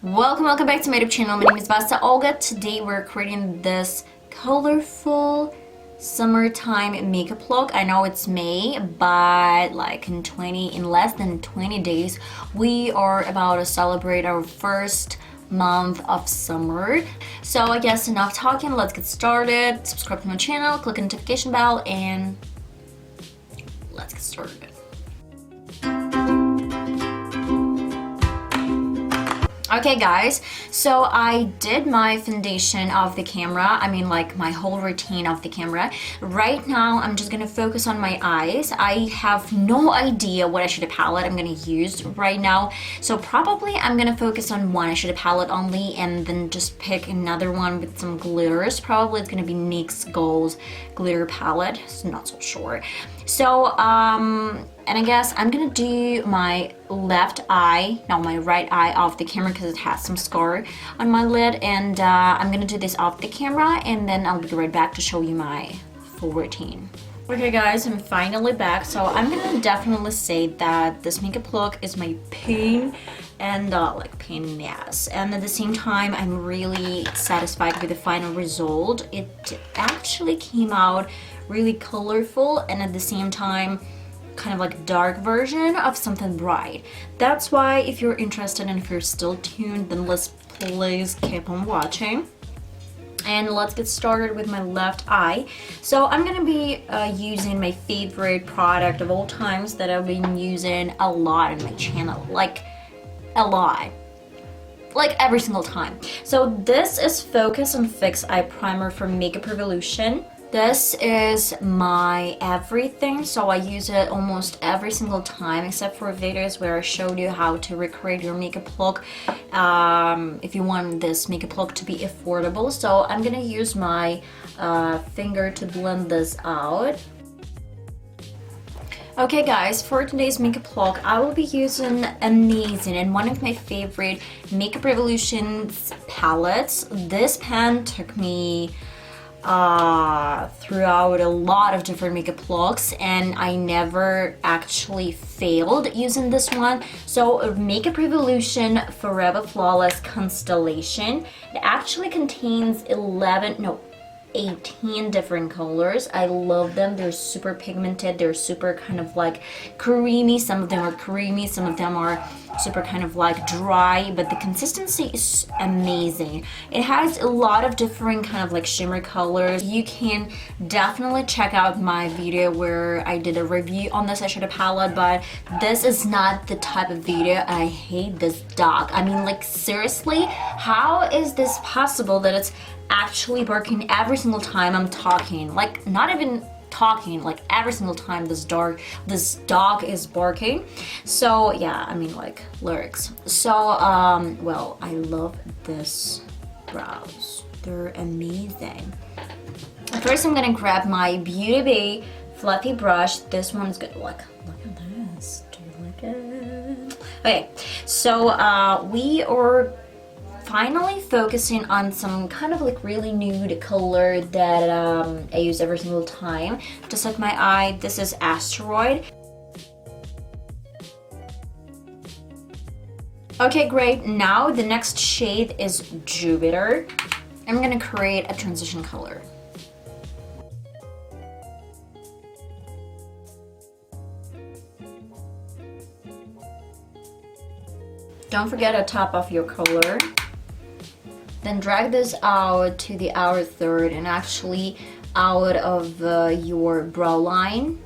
Welcome back to my YouTube channel. My name is VassaOlga. Today we're creating this colorful summertime makeup look. I know it's May, but like in less than 20 days we are about to celebrate our first month of summer. So I guess enough talking, let's get started. Subscribe to my channel, click the notification bell, and let's get started. Okay guys, so I did my foundation off the camera, I mean like my whole routine off the camera. Right now I'm just gonna focus on my eyes. I have no idea what eyeshadow palette I'm gonna use right now, so probably I'm gonna focus on one eyeshadow palette only and then just pick another one with some glitters. Probably it's gonna be NYX Gold's glitter palette, so not so sure. So and I guess I'm gonna do my left eye, no, my right eye off the camera because it has some scar on my lid, and I'm gonna do this off the camera and then I'll be right back to show you my full routine. Okay guys, I'm finally back. So I'm gonna definitely say that this makeup look is my pain and like pain in the ass, and at the same time I'm really satisfied with the final result. It actually came out really colorful and at the same time kind of like dark version of something bright. That's why if you're interested and if you're still tuned, then let's please keep on watching. And let's get started with my left eye. So I'm gonna be using my favorite product of all times that I've been using a lot in my channel, like a lot, like every single time. So this is Focus and Fix Eye Primer from Makeup Revolution. This is my everything, so I use it almost every single time except for videos where I showed you how to recreate your makeup look if you want this makeup look to be affordable. So I'm gonna use my finger to blend this out. Okay guys, for today's makeup look I will be using Amazing and one of my favorite Makeup Revolution's palettes. This pan took me throughout a lot of different makeup looks and I never actually failed using this one. So Makeup Revolution Forever Flawless Constellation. It actually contains 18 different colors. I love them. They're super pigmented. They're super kind of like creamy. Some of them are creamy, some of them are super kind of like dry, but the consistency is amazing. It has a lot of different kind of like shimmer colors. You can definitely check out my video where I did a review on this eyeshadow palette, but this is not the type of video. I hate this dog. I mean, like seriously, how is this possible that it's actually barking every single time I'm talking? Like not even talking, like every single time this dog is barking. So yeah, I mean like lyrics. So well, I love this brows. They're amazing. First I'm gonna grab my BeautyBay fluffy brush. This one's good. Look at this. Do you like it? Okay, so we are finally focusing on some kind of like really nude color that I use every single time to set my eye. This is Asteroid. Okay, great. Now the next shade is Jupiter. I'm gonna create a transition color. Don't forget to top off your color. Then drag this out to the outer third and actually out of your brow line,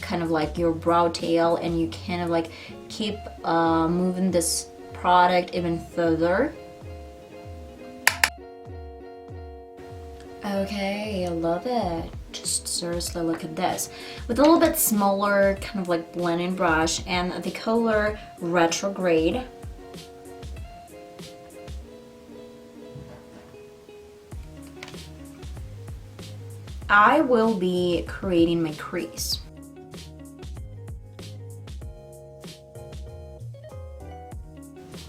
kind of like your brow tail, and you kind of like keep moving this product even further. Okay, I love it. Just seriously look at this. With a little bit smaller kind of like blending brush and the color Retrograde. I will be creating my crease.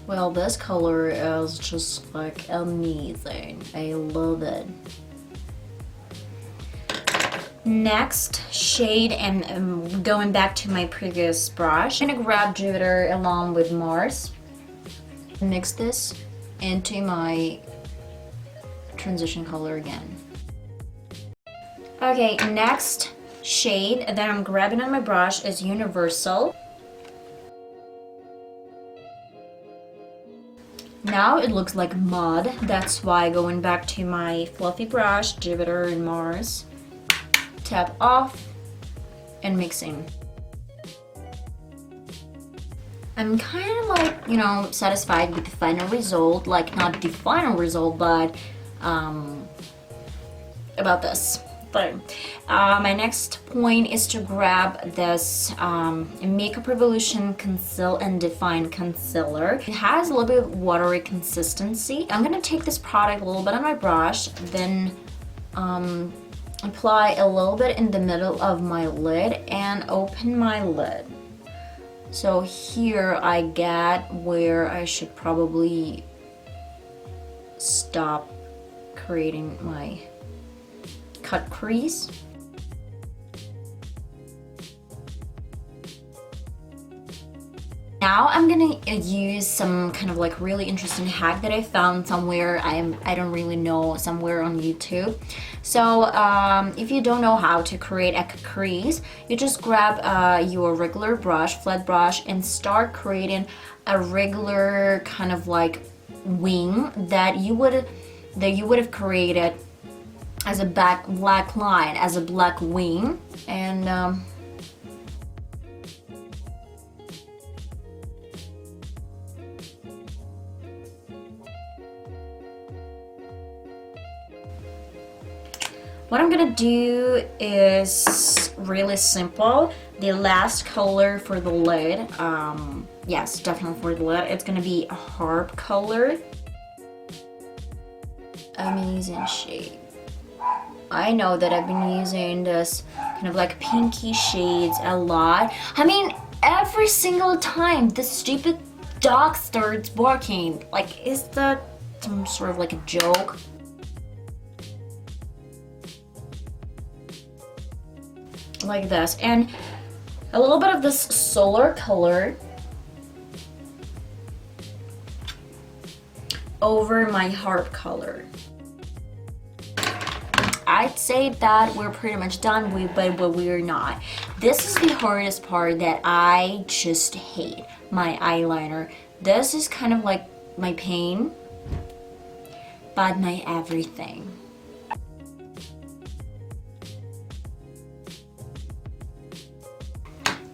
Well, this color is just like amazing. I love it. Next shade, and going back to my previous brush, I'm gonna grab Jupiter along with Mars. Mix this into my transition color again. Okay, next shade that I'm grabbing on my brush is Universal. Now it looks like mud, that's why going back to my fluffy brush, Jupiter and Mars, tap off and mixing. I'm kind of like, you know, satisfied with the final result, like not the final result, but about this. But my next point is to grab this Makeup Revolution Conceal and Define Concealer. It has a little bit of watery consistency. I'm gonna take this product a little bit on my brush, then apply a little bit in the middle of my lid and open my lid. So here I get where I should probably stop creating my cut crease. Now I'm gonna use some kind of like really interesting hack that I found somewhere, I don't really know, somewhere on YouTube. So if you don't know how to create a crease, you just grab your regular brush, flat brush, and start creating a regular kind of like wing that you would have created as a black line, as a black wing. And what I'm gonna do is really simple. The last color for the lid, yes, definitely for the lid, it's gonna be a herb color. Amazing shade. I know that I've been using this kind of like pinky shades a lot. I mean, every single time the stupid dog starts barking, like, is that some sort of like a joke? Like this, and a little bit of this solar color over my heart color. I'd say that we're pretty much done with, but we're not. This is the hardest part that I just hate, my eyeliner. This is kind of like my pain, but my everything.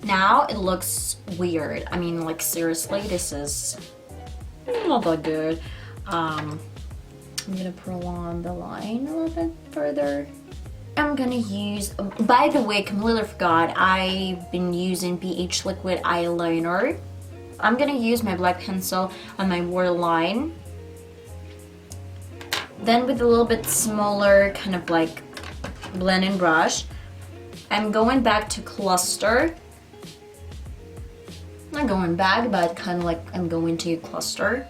Now it looks weird. I mean, like, seriously, this is not that good. I'm gonna prolong the line a little bit further. I'm gonna use, by the way, completely forgot, I've been using BH liquid eyeliner. I'm gonna use my black pencil on my waterline. Then with a little bit smaller kind of like blending brush, I'm going back to cluster. Not going back, but kind of like I'm going to cluster.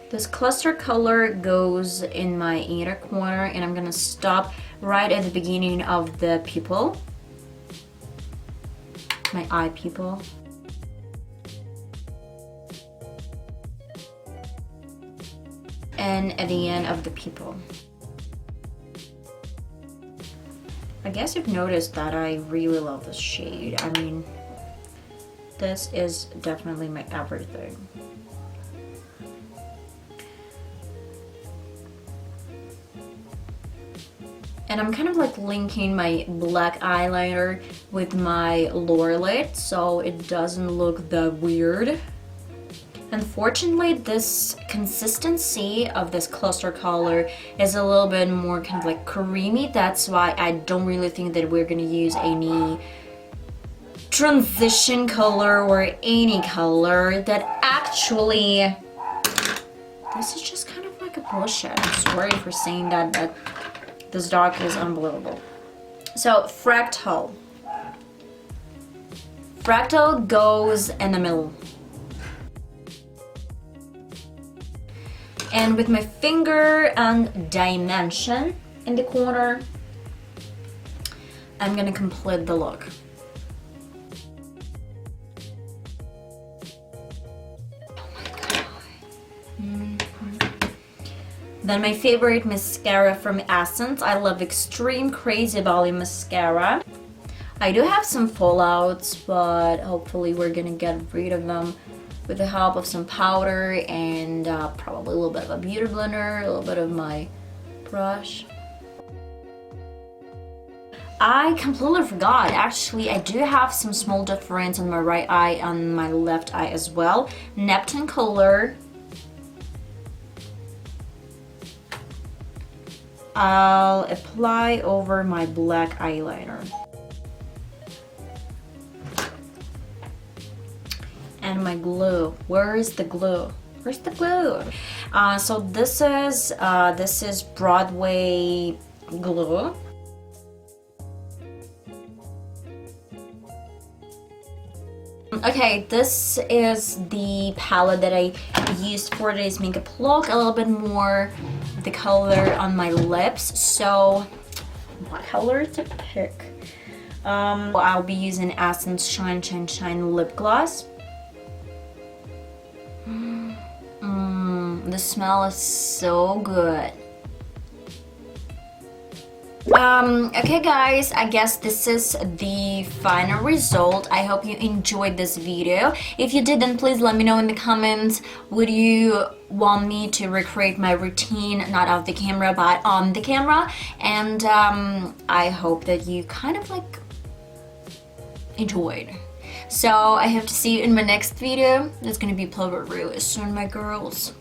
This cluster color goes in my inner corner, and I'm gonna stop right at the beginning of the pupil, my eye pupil. And at the end of the pupil. I guess you've noticed that I really love this shade. I mean, this is definitely my everything. And I'm kind of like linking my black eyeliner with my lower lid so it doesn't look that weird. Unfortunately, this consistency of this cluster color is a little bit more kind of like creamy. That's why I don't really think that we're gonna use any transition color or any color that actually, this is just kind of like a bullshit. I'm sorry for saying that, but this dog is unbelievable. So fractal. Fractal goes in the middle. And with my finger and dimension in the corner, I'm gonna complete the look. Then my favorite mascara from Essence. I love Extreme Crazy Valley mascara. I do have some fallouts, but hopefully we're gonna get rid of them with the help of some powder and probably a little bit of a beauty blender, a little bit of my brush. I completely forgot, actually I do have some small difference on my right eye and my left eye as well. Neptune color. I'll apply over my black eyeliner. And my glue. Where is the glue? Where's the glue? So this is Broadway glue. Okay, this is the palette that I used for today's makeup look. A little bit more of the color on my lips. So, what color to pick? I'll be using Essence Shine Shine Shine lip gloss. The smell is so good. Okay guys, I guess this is the final result. I hope you enjoyed this video. If you did, then please let me know in the comments. Would you want me to recreate my routine, not off the camera but on the camera? And I hope that you kind of like enjoyed. So I hope to see you in my next video. It's gonna be uploaded really soon, my girls.